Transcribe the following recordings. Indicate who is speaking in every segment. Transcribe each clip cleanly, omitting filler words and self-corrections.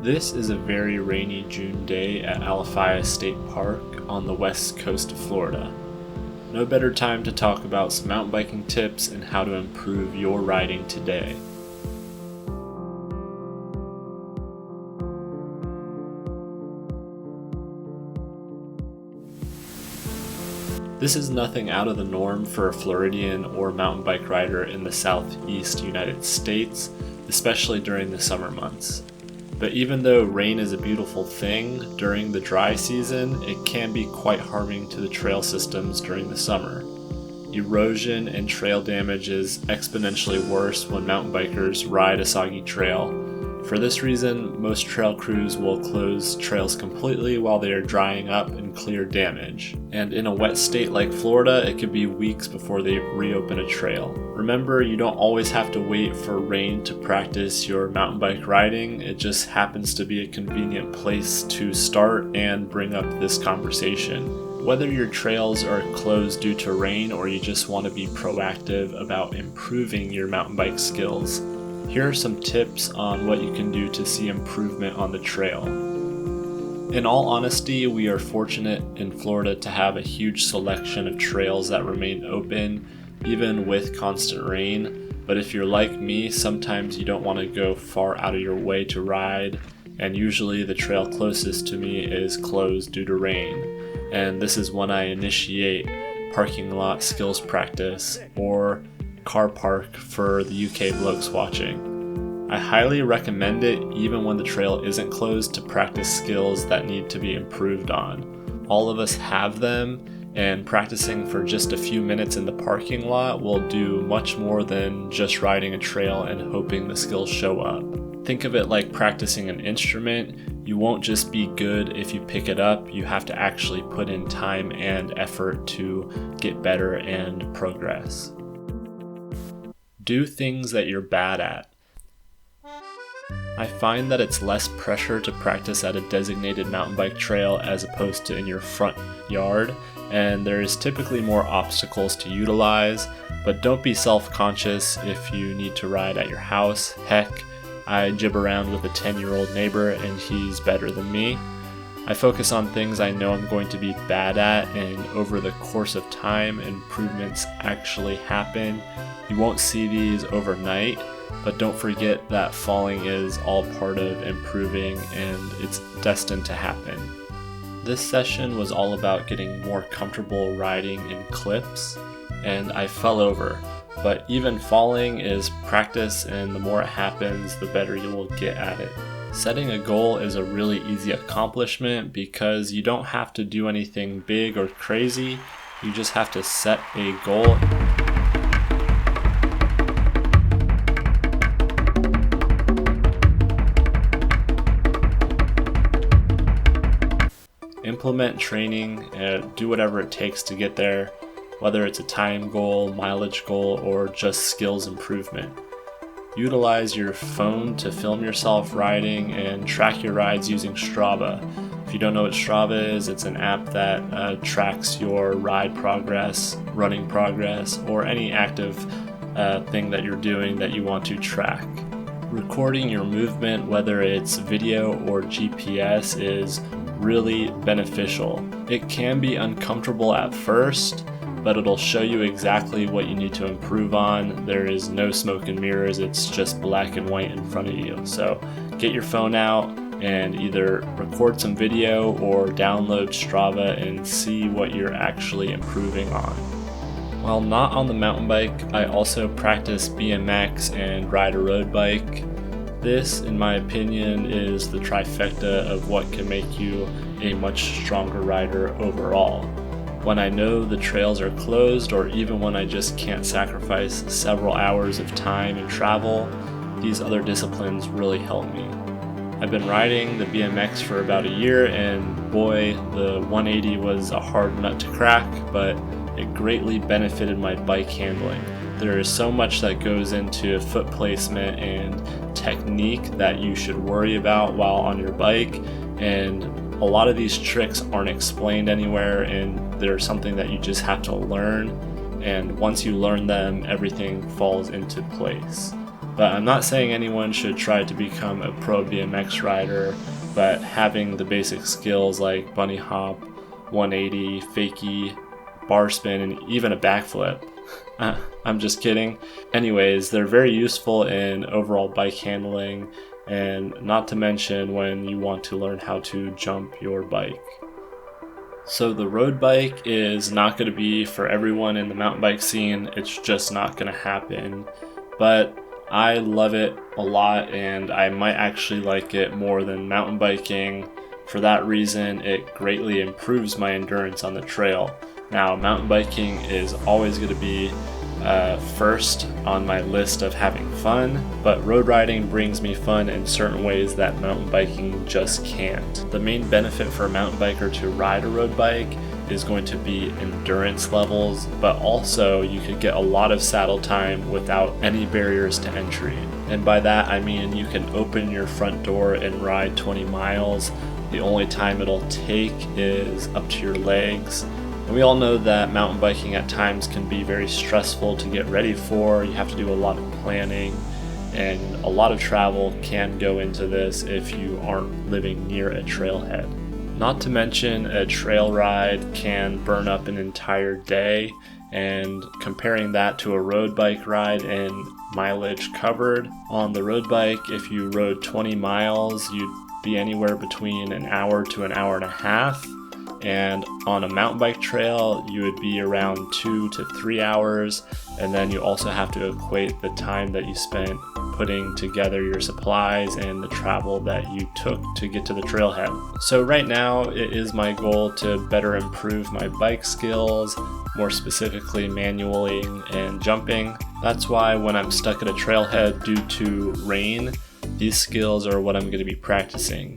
Speaker 1: This is a very rainy June day at Alafaya State Park on the west coast of Florida. No better time to talk about some mountain biking tips and how to improve your riding today. This is nothing out of the norm for a Floridian or mountain bike rider in the southeast United States, especially during the summer months. But even though rain is a beautiful thing, during the dry season, it can be quite harming to the trail systems during the summer. Erosion and trail damage is exponentially worse when mountain bikers ride a soggy trail. For this reason, most trail crews will close trails completely while they are drying up and clear damage. And in a wet state like Florida, it could be weeks before they reopen a trail. Remember, you don't always have to wait for rain to practice your mountain bike riding. It just happens to be a convenient place to start and bring up this conversation. Whether your trails are closed due to rain or you just want to be proactive about improving your mountain bike skills, here are some tips on what you can do to see improvement on the trail. In all honesty, we are fortunate in Florida to have a huge selection of trails that remain open, even with constant rain. But if you're like me, sometimes you don't want to go far out of your way to ride, and usually the trail closest to me is closed due to rain. And this is when I initiate parking lot skills practice or car park for the UK blokes watching. I highly recommend it even when the trail isn't closed to practice skills that need to be improved on. All of us have them, and practicing for just a few minutes in the parking lot will do much more than just riding a trail and hoping the skills show up. Think of it like practicing an instrument. You won't just be good if you pick it up, you have to actually put in time and effort to get better and progress. Do things that you're bad at. I find that it's less pressure to practice at a designated mountain bike trail as opposed to in your front yard, and there is typically more obstacles to utilize, but don't be self-conscious if you need to ride at your house. Heck, I jib around with a 10-year-old neighbor and he's better than me. I focus on things I know I'm going to be bad at, and over the course of time, improvements actually happen. You won't see these overnight, but don't forget that falling is all part of improving and it's destined to happen. This session was all about getting more comfortable riding in clips, and I fell over. But even falling is practice, and the more it happens, the better you will get at it. Setting a goal is a really easy accomplishment because you don't have to do anything big or crazy. You just have to set a goal. Implement training and do whatever it takes to get there, whether it's a time goal, mileage goal, or just skills improvement. Utilize your phone to film yourself riding and track your rides using Strava. If you don't know what Strava is, it's an app that tracks your ride progress, running progress, or any active thing that you're doing that you want to track. Recording your movement, whether it's video or GPS, is really beneficial. It can be uncomfortable at first, but it'll show you exactly what you need to improve on. There is no smoke and mirrors, it's just black and white in front of you. So get your phone out and either record some video or download Strava and see what you're actually improving on. While not on the mountain bike, I also practice BMX and ride a road bike. This, in my opinion, is the trifecta of what can make you a much stronger rider overall. When I know the trails are closed, or even when I just can't sacrifice several hours of time and travel, these other disciplines really help me. I've been riding the BMX for about a year, and boy, the 180 was a hard nut to crack, but it greatly benefited my bike handling. There is so much that goes into foot placement and technique that you should worry about while on your bike, and a lot of these tricks aren't explained anywhere, and they're something that you just have to learn, and once you learn them, everything falls into place. But I'm not saying anyone should try to become a pro BMX rider, but having the basic skills like bunny hop, 180, fakie, bar spin, and even a backflip. I'm just kidding. Anyways, they're very useful in overall bike handling, and not to mention when you want to learn how to jump your bike. So the road bike is not going to be for everyone in the mountain bike scene. It's just not going to happen. But I love it a lot, and I might actually like it more than mountain biking. For that reason, it greatly improves my endurance on the trail. Now, mountain biking is always going to be first on my list of having fun, but road riding brings me fun in certain ways that mountain biking just can't. The main benefit for a mountain biker to ride a road bike is going to be endurance levels, but also you could get a lot of saddle time without any barriers to entry. And by that I mean you can open your front door and ride 20 miles. The only time it'll take is up to your legs. And we all know that mountain biking at times can be very stressful to get ready for. You have to do a lot of planning, and a lot of travel can go into this if you aren't living near a trailhead. Not to mention, a trail ride can burn up an entire day, and comparing that to a road bike ride and mileage covered, on the road bike, if you rode 20 miles, you'd be anywhere between an hour to an hour and a half. And on a mountain bike trail, you would be around 2 to 3 hours, and then you also have to equate the time that you spent putting together your supplies and the travel that you took to get to the trailhead. So right now, it is my goal to better improve my bike skills, more specifically manualing and jumping. That's why when I'm stuck at a trailhead due to rain, these skills are what I'm going to be practicing.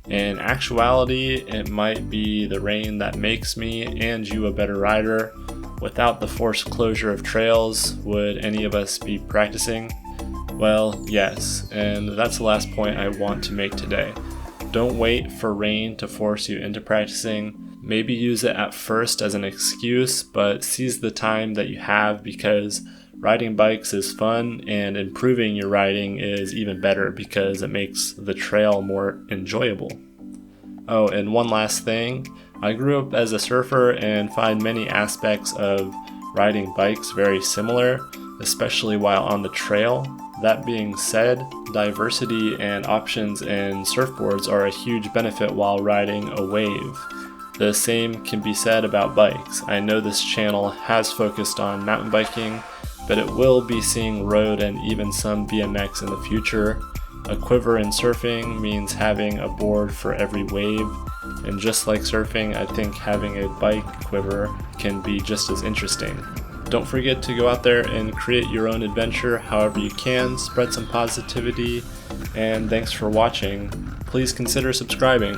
Speaker 1: In actuality, it might be the rain that makes me and you a better rider. Without the forced closure of trails, would any of us be practicing? Well, yes, and that's the last point I want to make today. Don't wait for rain to force you into practicing. Maybe use it at first as an excuse, but seize the time that you have, because riding bikes is fun, and improving your riding is even better because it makes the trail more enjoyable. Oh, and one last thing. I grew up as a surfer and find many aspects of riding bikes very similar, especially while on the trail. That being said, diversity and options in surfboards are a huge benefit while riding a wave. The same can be said about bikes. I know this channel has focused on mountain biking, but it will be seeing road and even some BMX in the future. A quiver in surfing means having a board for every wave, and just like surfing, I think having a bike quiver can be just as interesting. Don't forget to go out there and create your own adventure however you can, spread some positivity, and thanks for watching. Please consider subscribing.